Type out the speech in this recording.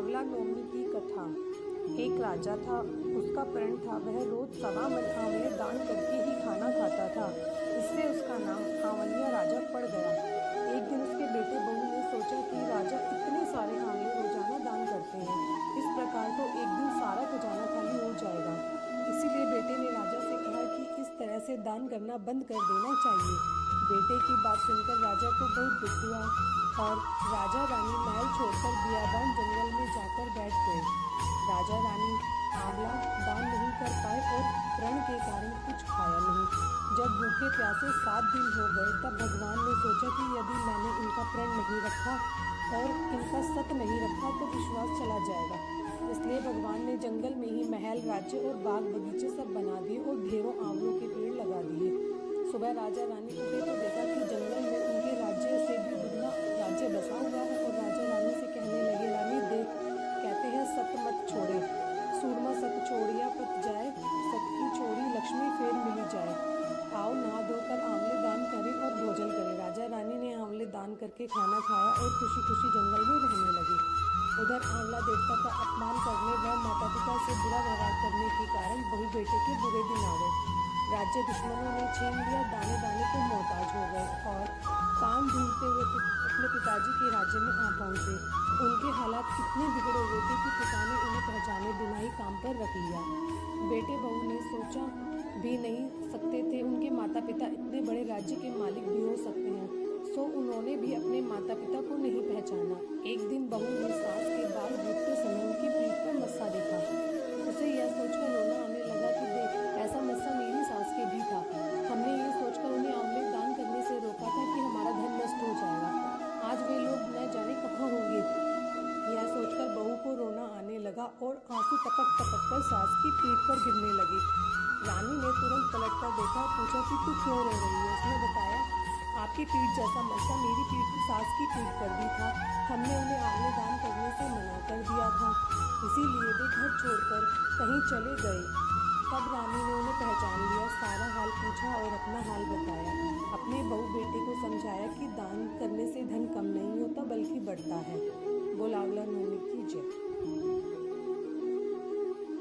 आंवला नवमी की कथा। एक राजा था, उसका प्रण था वह रोज 1.25 मन आंवले दान करके ही खाना खाता था। इससे उसका नाम आंवलिया राजा पड़ गया। एक दिन उसके बेटे बहू ने सोचा कि राजा इतने सारे आंवले रोजाना दान करते हैं, इस प्रकार तो एक दिन सारा खजाना खाली हो जाएगा। इसीलिए बेटे ने राजा से कहा कि इस तरह से दान करना बंद कर देना चाहिए। बेटे की बात सुनकर राजा को बहुत दुख हुआ और राजा रानी महल छोड़कर बियाबान जंगल में जाकर बैठ गए। राजा रानी आंवला दान नहीं कर पाए और प्रण के कारण कुछ खाया नहीं। जब भूखे प्यासे 7 दिन हो गए तब भगवान ने सोचा कि यदि मैंने इनका प्रण नहीं रखा और इनका सत नहीं रखा तो विश्वास चला जाएगा। इसलिए भगवान ने जंगल में ही महल, राज्य और बाग बगीचे सब बना दिए और ढेरों आंवलों के पेड़ लगा दिए। सुबह राजा रानी उठे तो देखा कि जंगल में उनके राज्य से भी दुगना राज्य बसा हुआ है और राजा रानी से कहने लगे, रानी देख, कहते हैं सत मत छोड़े, सूरमा सत छोड़िया पत जाए, सत की छोड़ी लक्ष्मी फेर मिली जाए। आओ नहा धोकर आंवले दान करें और भोजन करें। राजा रानी ने आंवले दान करके खाना खाया और खुशी खुशी जंगल में रहने लगे। उधर आंवला देवता का अपमान करने व माता पिता से बुरा व्यवहार करने के कारण बहू बेटे के बुरे दिन आ गए। राज्य दुश्मनों ने छीन लिया, दाने दाने को मोहताज हो गए और काम ढूंढते हुए अपने पिताजी के राज्य में आ पहुंचे। उनके हालात इतने बिगड़े हुए थे कि पिता ने उन्हें पहचाने बिना ही काम पर रख लिया। बेटे बहू ने सोचा भी नहीं सकते थे उनके माता पिता इतने बड़े राज्य के मालिक भी हो सकते हैं, सो उन्होंने भी अपने माता पिता को नहीं पहचाना। एक दिन बहू ने सास के बाल घूटते समय उनकी पीठ पर मस्सा देखा। उसे यह सोचकर रोना आने लगा कि देख, ऐसा मस्सा मेरी सास के भी था। हमने ये सोचकर उन्हें आंवले दान करने से रोका था कि हमारा धन नष्ट हो जाएगा। आज वे लोग न जाने कहाँ होंगे। यह सोचकर बहू को रोना आने लगा और आंसू टपक टपक कर सास की पीठ पर गिरने लगे। रानी ने तुरंत पलटकर देखा, पूछा कि तू क्यों रो रही है। उसने बताया, आपकी पीठ जैसा मस्सा मेरी पीठ सास की पीठ पर भी था। हमने उन्हें आंवले दान करने से मना कर दिया था, इसीलिए वे घर छोड़कर कहीं चले गए। तब रानी ने उन्हें पहचान लिया, सारा हाल पूछा और अपना हाल बताया। अपने बहू बेटे को समझाया कि दान करने से धन कम नहीं होता बल्कि बढ़ता है। बोल आंवला नवमी की जय।